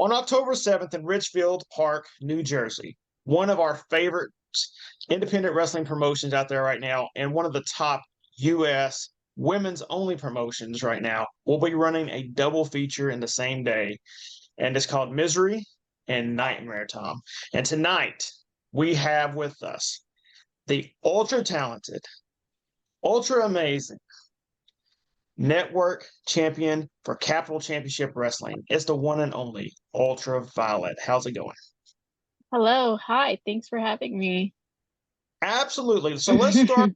On October 7th in Richfield Park, New Jersey, one of our favorite independent wrestling promotions out there right now, and one of the top U.S. women's only promotions right now, will be running a double feature in the same day, and it's called Misery and Nightmare, Tom. And tonight we have with us the ultra talented, ultra amazing network champion for Capital Championship Wrestling. It's the one and only Ultra Violet. How's it going? Hello, hi, thanks for having me. Absolutely. So let's start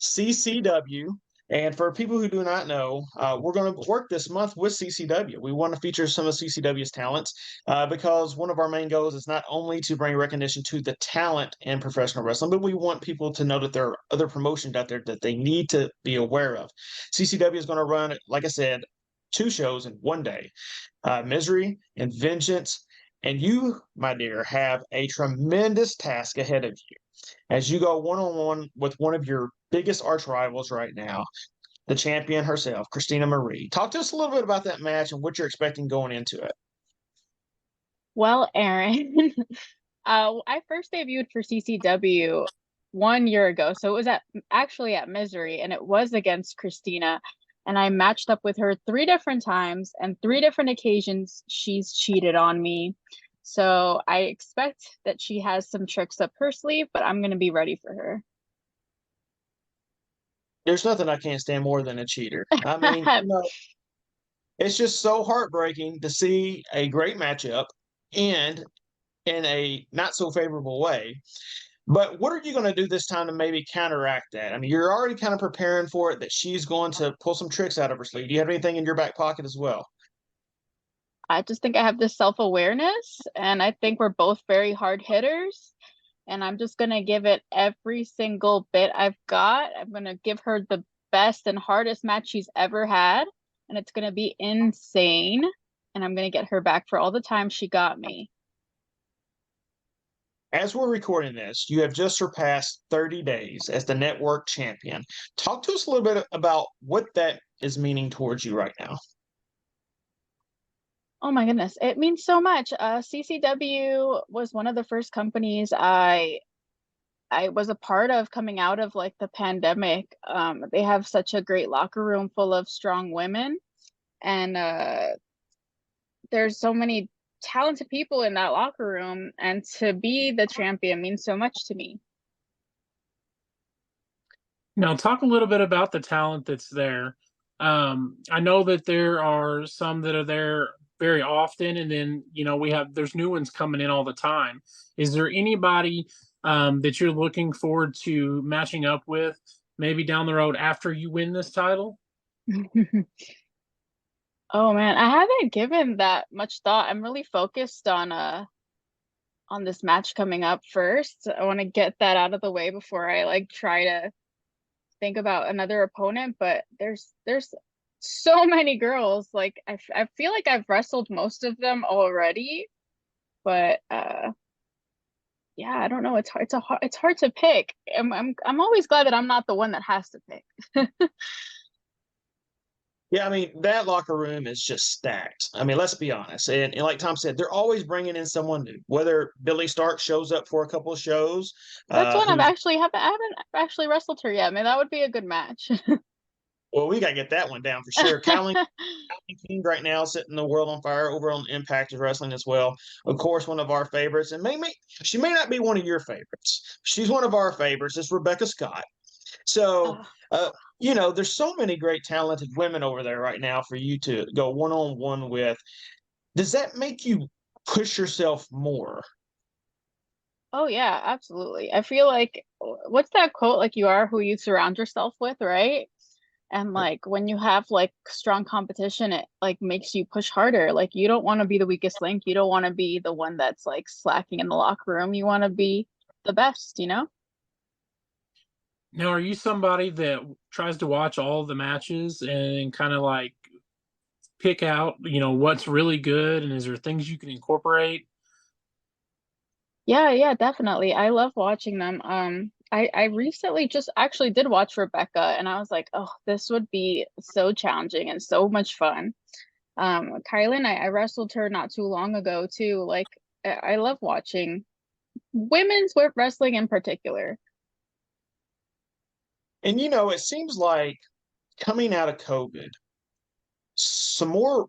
CCW. And for people who do not know, we're going to work this month with CCW. We want to feature some of CCW's talents because one of our main goals is not only to bring recognition to the talent in professional wrestling, but we want people to know that there are other promotions out there that they need to be aware of. CCW is going to run, like I said, 2 shows in one day, Misery and Vengeance. And you, my dear, have a tremendous task ahead of you as you go one on one with one of your biggest arch rivals right now, the champion herself, Christina Marie. Talk to us a little bit about that match and what you're expecting going into it. Well, Aaron, I first debuted for CCW 1 year ago, so it was actually at Misery, and it was against Christina, and I matched up with her 3 different times, and 3 different occasions she's cheated on me. So I expect that she has some tricks up her sleeve, but I'm gonna be ready for her. There's nothing I can't stand more than a cheater. I mean, it's just so heartbreaking to see a great matchup and in a not so favorable way. But what are you going to do this time to maybe counteract that? I mean, you're already kind of preparing for it that she's going to pull some tricks out of her sleeve. Do you have anything in your back pocket as well? I just think I have this self-awareness, and I think we're both very hard hitters. And I'm just gonna give it every single bit I've got. I'm gonna give her the best and hardest match she's ever had, and it's gonna be insane. And I'm gonna get her back for all the time she got me. As we're recording this, you have just surpassed 30 days as the network champion. Talk to us a little bit about what that is meaning towards you right now. Oh my goodness, it means so much. CCW was one of the first companies I was a part of coming out of like the pandemic. They have such a great locker room full of strong women, and there's so many talented people in that locker room, and to be the champion means so much to me. Now, talk a little bit about the talent that's there. I know that there are some that are there very often, and then there's new ones coming in all the time. Is there anybody that you're looking forward to matching up with, maybe down the road after you win this title? Oh man, I haven't given that much thought. I'm really focused on this match coming up first. I want to get that out of the way before I like try to think about another opponent, but there's so many girls. Like I feel like I've wrestled most of them already, but yeah, I don't know. It's hard to pick. I'm always glad that I'm not the one that has to pick. Yeah, I mean, that locker room is just stacked. I mean, let's be honest. And like Tom said, they're always bringing in someone new, whether Billy Stark shows up for a couple of shows, That's one who's, I haven't actually wrestled her yet. I mean, that would be a good match. well, we got to get that one down for sure. King right now setting the world on fire over on Impact Wrestling as well. Of course, one of our favorites, and maybe she may not be one of your favorites. She's one of our favorites. It's Rebecca Scott. So, Uh, there's so many great talented women over there right now for you to go one on one with. Does that make you push yourself more? oh yeah, absolutely. I feel like what's that quote? Like you are who you surround yourself with, right? And like when you have like strong competition, it like makes you push harder. Like you don't want to be the weakest link. You don't want to be the one that's like slacking in the locker room. You want to be the best, you know? Now, are you somebody that tries to watch all the matches and kind of like pick out, what's really good, and is there things you can incorporate? Yeah, yeah, definitely. I love watching them. I recently just actually did watch Rebecca, and I was like, oh, this would be so challenging and so much fun. Kylan, I wrestled her not too long ago too. Like I love watching women's wrestling in particular. And it seems like coming out of COVID, some more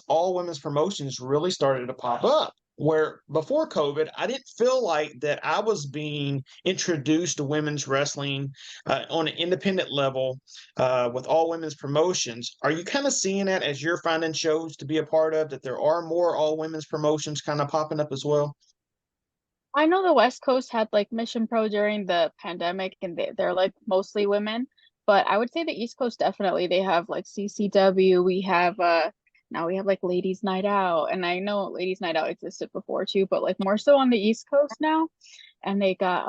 all women's promotions really started to pop up. Where before COVID, I didn't feel like that I was being introduced to women's wrestling on an independent level with all women's promotions. Are you kind of seeing that as you're finding shows to be a part of, that there are more all women's promotions kind of popping up as well? I know the West Coast had like Mission Pro during the pandemic, and they're like mostly women. But I would say the East Coast definitely they have like CCW. We have now we have like Ladies Night Out, and I know Ladies Night Out existed before too, but like more so on the East Coast now. And they got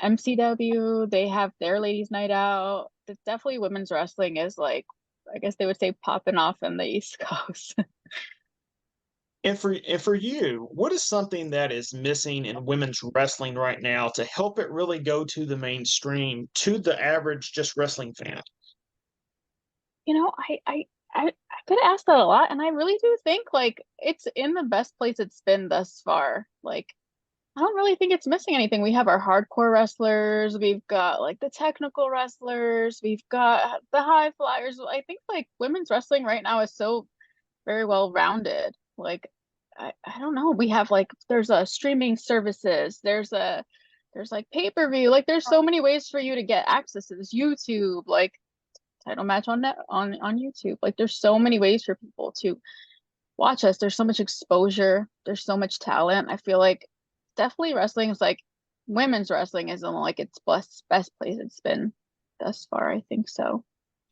MCW. They have their Ladies Night Out. It's definitely women's wrestling is like I guess they would say popping off in the East Coast. And for you, what is something that is missing in women's wrestling right now to help it really go to the mainstream, to the average just wrestling fan? You know, I could ask that a lot, and I really do think like it's in the best place it's been thus far. Like, I don't really think it's missing anything. We have our hardcore wrestlers, we've got like the technical wrestlers, we've got the high flyers. I think like women's wrestling right now is so very well rounded. Like, I don't know. We have like there's a streaming services, there's like pay-per-view. Like, there's so many ways for you to get access to this. YouTube, like title match on on YouTube. Like there's so many ways for people to watch us. There's so much exposure. There's so much talent. I feel like definitely wrestling is like women's wrestling is in like its best place it's been thus far. I think so.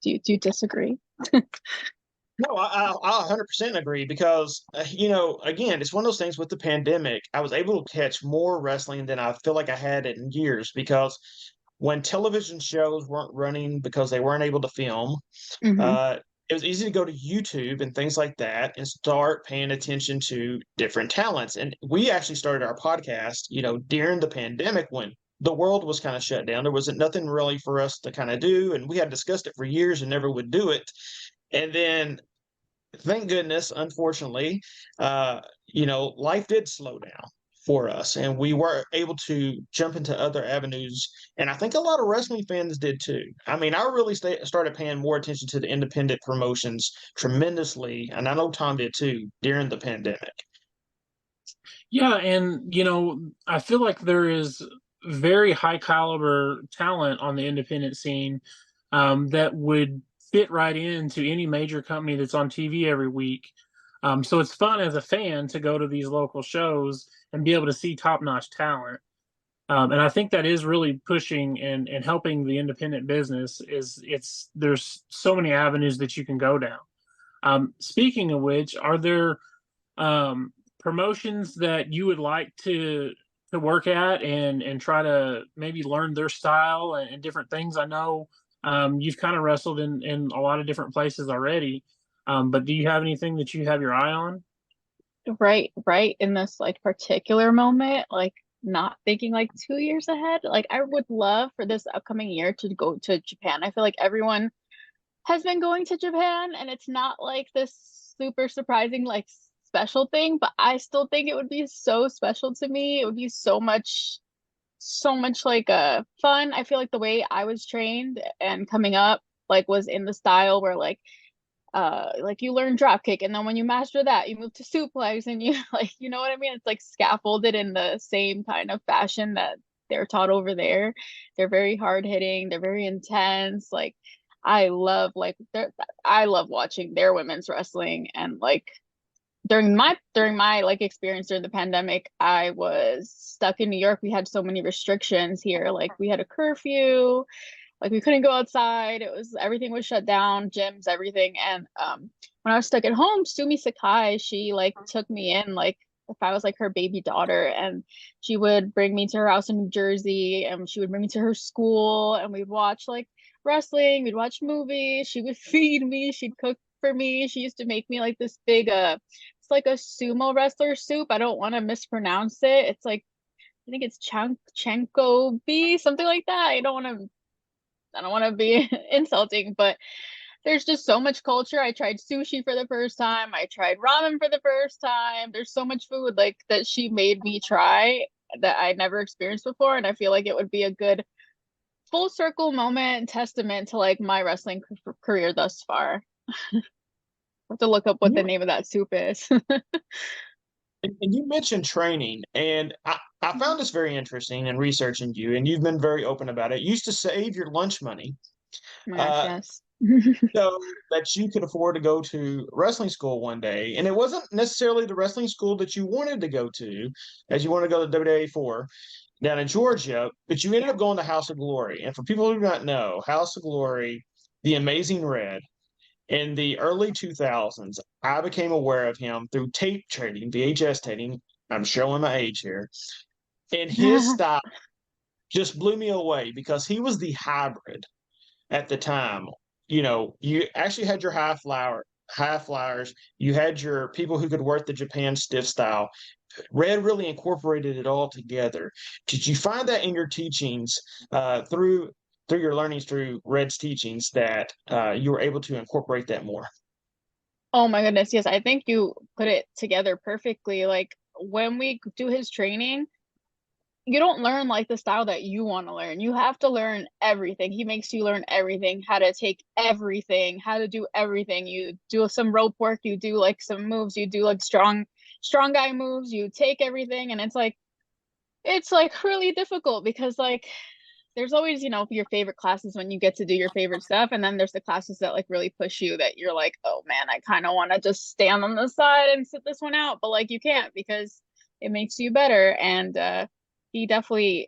Do you disagree? No, I 100% agree because, again, it's one of those things with the pandemic. I was able to catch more wrestling than I feel like I had in years because when television shows weren't running because they weren't able to film, Hmm. uh, it was easy to go to YouTube and things like that and start paying attention to different talents. And we actually started our podcast, during the pandemic when the world was kind of shut down. There wasn't nothing really for us to kind of do. And we had discussed it for years and never would do it. And then, thank goodness, unfortunately, life did slow down for us, and we were able to jump into other avenues. And I think a lot of wrestling fans did too. I mean, I really started paying more attention to the independent promotions tremendously, and I know Tom did too during the pandemic. Yeah, and I feel like there is very high caliber talent on the independent scene that would fit right into any major company that's on TV every week. So it's fun as a fan to go to these local shows and be able to see top-notch talent. And I think that is really pushing and helping the independent business. There's so many avenues that you can go down. Speaking of which, are there promotions that you would like to work at and try to maybe learn their style and different things? I know you've kind of wrestled in a lot of different places already, but do you have anything that you have your eye on? Right in this like particular moment, like not thinking like 2 years ahead. Like I would love for this upcoming year to go to Japan. I feel like everyone has been going to Japan, and it's not like this super surprising like special thing, but I still think it would be so special to me. It would be so much like fun. I feel like the way I was trained and coming up like was in the style where like you learn drop kick, and then when you master that you move to suplex, and you like, you know what I mean? It's like scaffolded in the same kind of fashion that they're taught over there. They're very hard hitting, they're very intense. Like I love watching their women's wrestling. And like during my like experience during the pandemic, I was stuck in New York. We had so many restrictions here. Like we had a curfew, like we couldn't go outside. Everything was shut down, gyms, everything. And when I was stuck at home, Sumi Sakai, she like took me in like if I was like her baby daughter, and she would bring me to her house in New Jersey, and she would bring me to her school, and we'd watch like wrestling, we'd watch movies, she would feed me, she'd cook for me. She used to make me like this big it's like a sumo wrestler soup. I don't want to mispronounce it. It's like I think it's chanko b something like that. I don't want to be insulting, but there's just so much culture. I tried sushi for the first time. I tried ramen for the first time. There's so much food like that she made me try that I never experienced before, and I feel like it would be a good full circle moment, testament to like my wrestling career thus far. I have to look up what the name of that soup is. And you mentioned training, and I found this very interesting in researching you, and you've been very open about it. You used to save your lunch money Oh my gosh, uh, yes. so that you could afford to go to wrestling school one day. And it wasn't necessarily the wrestling school that you wanted to go to, as you want to go to WWA 4 down in Georgia, but you ended up going to House of Glory. And for people who do not know, House of Glory, the Amazing Red, in the early 2000s, I became aware of him through tape trading, VHS taping. I'm showing my age here. And his style just blew me away because he was the hybrid at the time. You know, you actually had your high flyers, you had your people who could work the Japan stiff style. Red really incorporated it all together. Did you find that in your teachings through your learnings through Red's teachings that you were able to incorporate that more? Oh my goodness, yes, I think you put it together perfectly. Like when we do his training, you don't learn like the style that you want to learn. You have to learn everything. He makes you learn everything, how to take everything, how to do everything. You do some rope work, you do like some moves, you do like strong guy moves, you take everything, and it's like really difficult because like there's always, you know, your favorite classes when you get to do your favorite stuff, and then there's the classes that like really push you that you're like, oh man, I kind of want to just stand on the side and sit this one out, but like you can't because it makes you better. And he definitely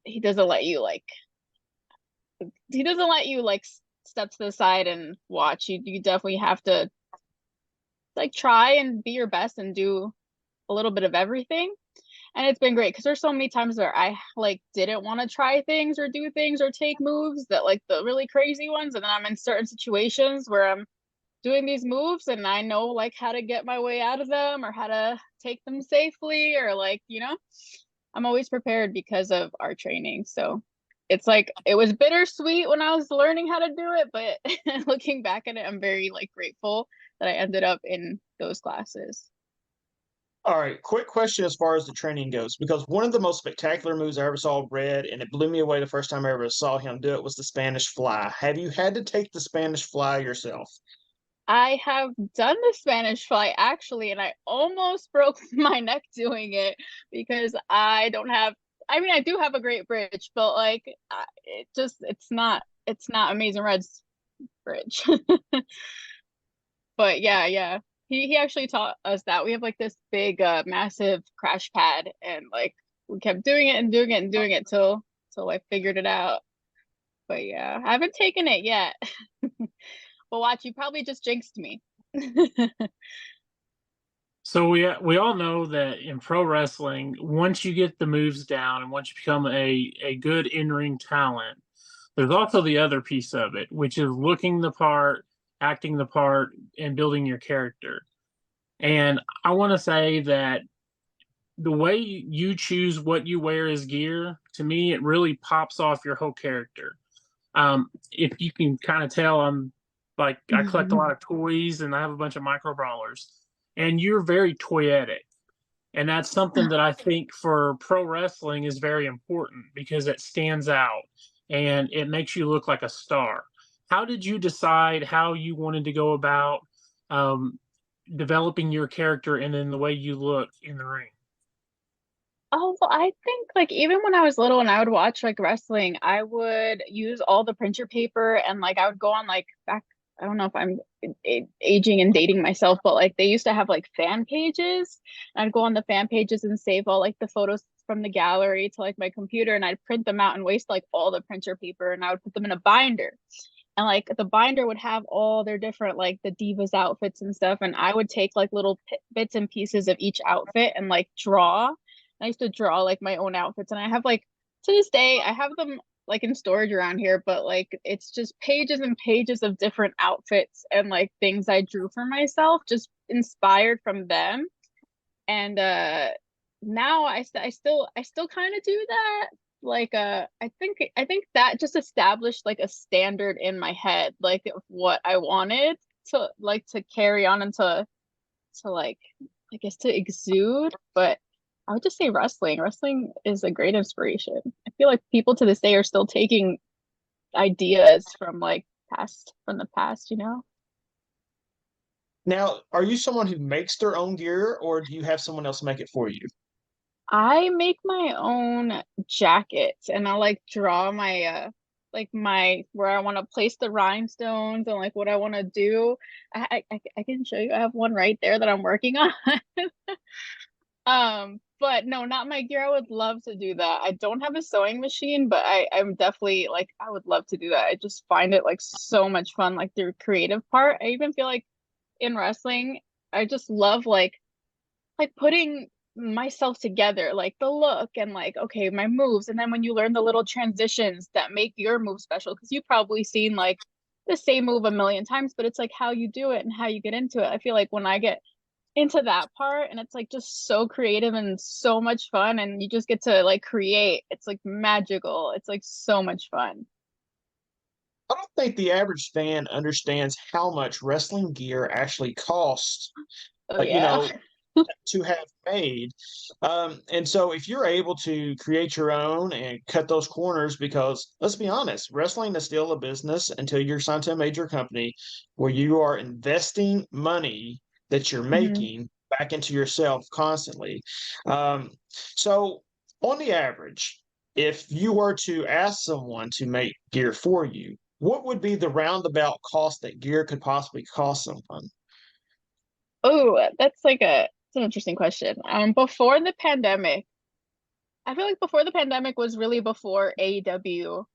he doesn't let you like he doesn't let you like step to the side and watch. You definitely have to like try and be your best and do a little bit of everything. And it's been great because there's so many times where I like didn't want to try things or do things or take moves that like the really crazy ones, and then I'm in certain situations where I'm doing these moves and I know like how to get my way out of them or how to take them safely, or like, you know, I'm always prepared because of our training. So it's like it was bittersweet when I was learning how to do it, but looking back at it, I'm very like grateful that I ended up in those classes. All right, quick question as far as the training goes, because one of the most spectacular moves I ever saw Red, and it blew me away the first time I ever saw him do it, was the Spanish Fly. Have you had to take the Spanish Fly yourself? I have done the Spanish fly actually, and I almost broke my neck doing it because I don't have, I mean, I do have a great bridge, but like it's not Amazing Red's bridge. But yeah, yeah. He actually taught us that. We have like this big massive crash pad, and like we kept doing it and doing it and doing it till I figured it out. But yeah, I haven't taken it yet. But watch, you probably just jinxed me. So we all know that in pro wrestling, once you get the moves down and once you become a good in ring talent, there's also the other piece of it, which is looking the part, acting the part, and building your character. And I want to say that the way you choose what you wear as gear, to me, it really pops off your whole character. If you can kind of tell, I'm like I collect a lot of toys and I have a bunch of micro brawlers, and you're very toyetic, and that's something that I think for pro wrestling is very important because it stands out and it makes you look like a star. How did you decide how you wanted to go about um, developing your character and then the way you look in the ring? Oh, well, I think like even when I was little and I would watch like wrestling, I would use all the printer paper and like I would go on like back, I don't know if I'm aging and dating myself, but like they used to have like fan pages. And I'd go on the fan pages and save all like the photos from the gallery to like my computer, and I'd print them out and waste like all the printer paper, and I would put them in a binder. And like the binder would have all their different like the divas outfits and stuff, and I would take like little bits and pieces of each outfit and like draw. I used to draw like my own outfits, and I have like to this day I have them like in storage around here, but like it's just pages and pages of different outfits and like things I drew for myself, just inspired from them. And now I still kind of do that. Like I think that just established like a standard in my head, like of what I wanted to like to carry on and to like I guess to exude. But I would just say wrestling. Wrestling is a great inspiration. I feel like people to this day are still taking ideas from like past from the past, you know? Now, are you someone who makes their own gear, or do you have someone else make it for you? I make my own jackets and I like draw my like my where I want to place the rhinestones and like what I want to do. I can show you. I have one right there that I'm working on. But no, not my gear. I would love to do that. I don't have a sewing machine, but I'm definitely like I would love to do that. I just find it like so much fun, like the creative part. I even feel like in wrestling, I just love like putting myself together, like the look and like okay, my moves, and then when you learn the little transitions that make your move special, because you've probably seen like the same move a million times, but it's like how you do it and how you get into it. I feel like when I get into that part and it's like just so creative and so much fun and you just get to like create, it's like magical. It's like so much fun. I don't think the average fan understands how much wrestling gear actually costs, Oh you yeah. know, to have made. And so if you're able to create your own and cut those corners, because let's be honest, wrestling is still a business until you're signed to a major company where you are investing money that you're Mhm. making back into yourself constantly. So on the average, if you were to ask someone to make gear for you, what would be the roundabout cost that gear could possibly cost someone? Oh, that's like a it's an interesting question. Before the pandemic, I feel like before the pandemic was really before AEW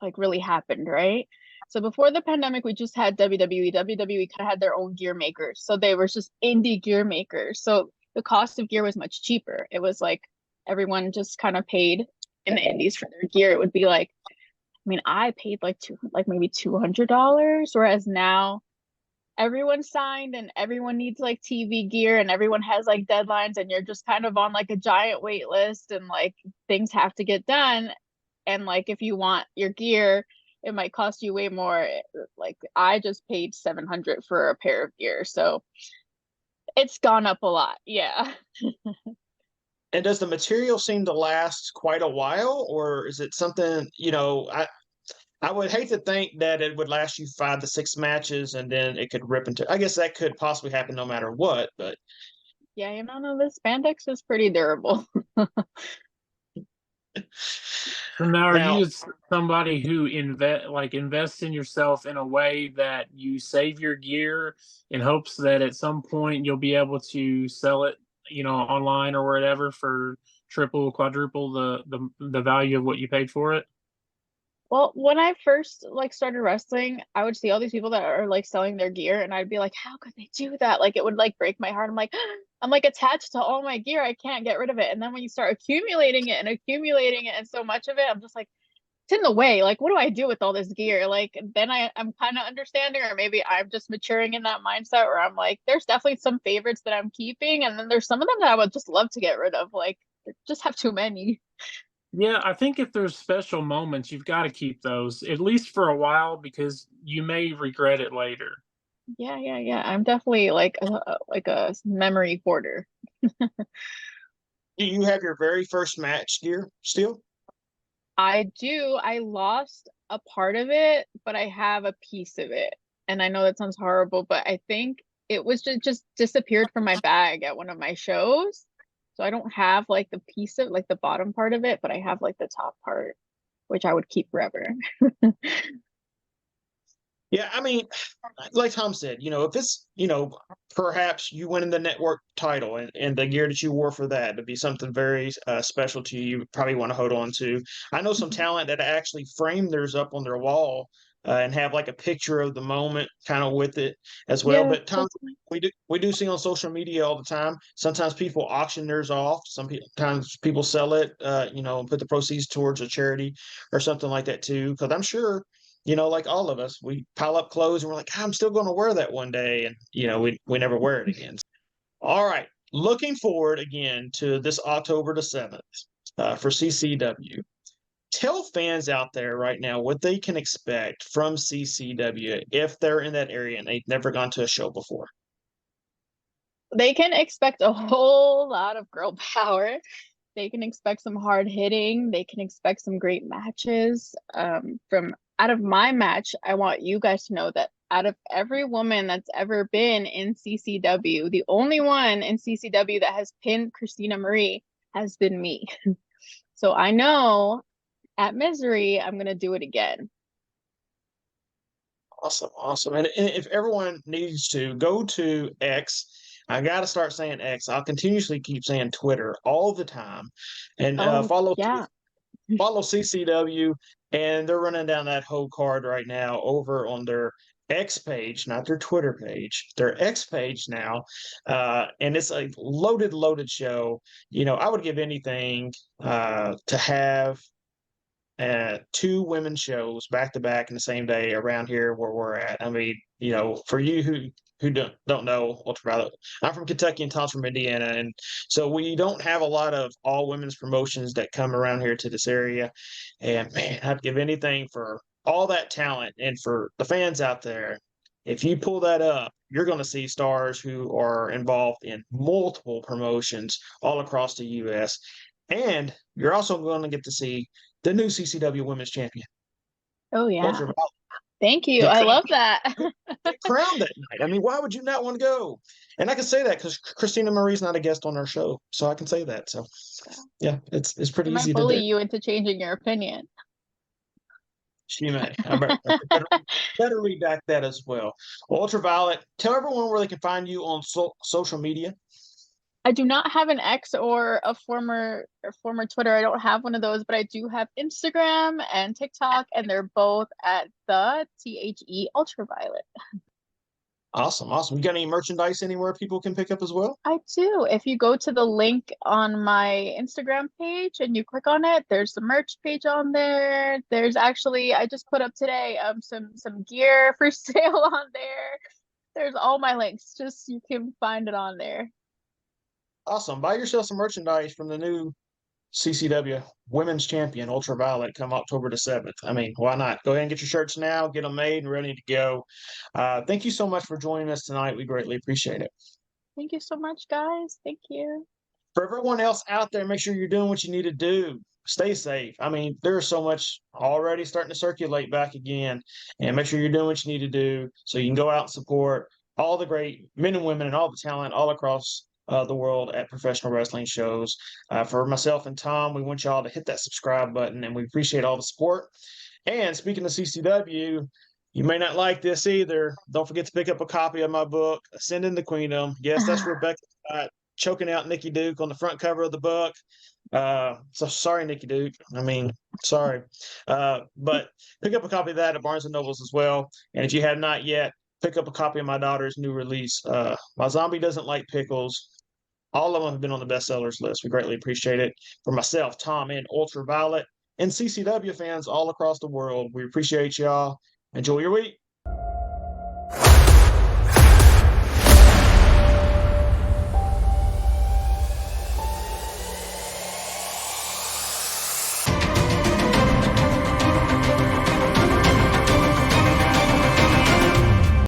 like really happened, right? So before the pandemic, we just had WWE. WWE kind of had their own gear makers. So they were just indie gear makers. So the cost of gear was much cheaper. It was like everyone just kind of paid in the indies for their gear. It would be like, I mean, I paid like like maybe $200, whereas now everyone's signed and everyone needs like TV gear and everyone has like deadlines and you're just kind of on like a giant wait list and like things have to get done. And like if you want your gear, it might cost you way more. Like I just paid 700 for a pair of gear. So it's gone up a lot. Yeah. And does the material seem to last quite a while, or is it something, I would hate to think that it would last you 5 to 6 matches and then it could rip into. I guess that could possibly happen no matter what, but Yeah, you know, no, the spandex is pretty durable. So now, are now you somebody who invests in yourself in a way that you save your gear in hopes that at some point you'll be able to sell it, online or whatever for triple, quadruple the value of what you paid for it? Well, when I first like started wrestling, I would see all these people that are like selling their gear and I'd be like, how could they do that? Like it would like break my heart. I'm like, I'm like attached to all my gear. I can't get rid of it. And then when you start accumulating it and so much of it, I'm just like, it's in the way. Like, what do I do with all this gear? Like then I'm kind of understanding, or maybe I'm just maturing in that mindset where I'm like, there's definitely some favorites that I'm keeping, and then there's some of them that I would just love to get rid of. Like just have too many. Yeah, I think if there's special moments, you've got to keep those at least for a while because you may regret it later. Yeah. I'm definitely like a memory hoarder. do you have your very first match gear still? I do. I lost a part of it, but I have a piece of it. And I know that sounds horrible, but I think it was just disappeared from my bag at one of my shows. So I don't have like the piece of like the bottom part of it, but I have like the top part, which I would keep forever. Yeah, I mean, like Tom said, if it's, perhaps you winning the network title and the gear that you wore for that to be something very special to you, you probably want to hold on to. I know some talent that actually frame theirs up on their wall and have like a picture of the moment kind of with it as well. Yeah, But Tom, that's nice. we do see on social media all the time. Sometimes people auction theirs off. Sometimes people sell it, and put the proceeds towards a charity or something like that too. Because I'm sure like all of us, we pile up clothes and we're like, I'm still going to wear that one day. And, we never wear it again. All right. looking forward again to this October the 7th for CCW. Tell fans out there right now what they can expect from CCW if they're in that area and they've never gone to a show before. They can expect a whole lot of girl power. They can expect some hard hitting. They can expect some great matches. From out of my match, I want you guys to know that out of every woman that's ever been in CCW, the only one in CCW that has pinned Christina Marie has been me. So I know at Misery, I'm going to do it again. Awesome, awesome. And if everyone needs to go to X, I got to start saying X. I'll continuously keep saying Twitter all the time, and follow Yeah. CCW, and they're running down that whole card right now over on their X page, not their Twitter page, their X page now, and it's a loaded show. You know, I would give anything to have 2 women's shows back to back in the same day around here where we're at. I mean, you know, for you who don't know Ultra Viollette, I'm from Kentucky and Tom's from Indiana, and so we don't have a lot of all women's promotions that come around here to this area. And man, I'd give anything for all that talent and for the fans out there. If you pull that up, you're going to see stars who are involved in multiple promotions all across the U.S. And you're also going to get to see the new CCW Women's Champion. Oh, yeah. Ultra Viollette. Thank you. I love that. Crowned that night. I mean, why would you not want to go? And I can say that because Christina Marie's not a guest on our show, so I can say that. So, yeah, it's pretty She easy might to bully do. you into changing your opinion. She may. I better redact that as well. Ultra Viollette, tell everyone where they can find you on social media. I do not have an X or a former Twitter. I don't have one of those, but I do have Instagram and TikTok, and they're both at the THE Ultraviolet. Awesome, awesome. You got any merchandise anywhere people can pick up as well? I do. If you go to the link on my Instagram page and you click on it, there's the merch page on there. There's actually, I just put up today some gear for sale on there. There's all my links. Just you can find it on there. Awesome. Buy yourself some merchandise from the new CCW Women's Champion Ultra Viollette come October the 7th. I mean, why not? Go ahead and get your shirts now, get them made and ready to go. Thank you so much for joining us tonight. We greatly appreciate it. Thank you so much, guys. Thank you. For everyone else out there, make sure you're doing what you need to do. Stay safe. I mean, there's so much already starting to circulate back again, and make sure you're doing what you need to do so you can go out and support all the great men and women and all the talent all across the world at professional wrestling shows. For myself and Tom, we want y'all to hit that subscribe button, and we appreciate all the support. And speaking of CCW, you may not like this either. Don't forget to pick up a copy of my book, Ascending the Queendom. Yes, that's Rebecca Scott choking out Nikki Duke on the front cover of the book. So sorry, Nikki Duke. I mean, sorry. But pick up a copy of that at Barnes & Nobles as well. And if you have not yet, pick up a copy of my daughter's new release, My Zombie Doesn't Like Pickles. All of them have been on the bestsellers list. We greatly appreciate it. For myself, Tom, and Ultra Viollette, and CCW fans all across the world, we appreciate y'all. Enjoy your week.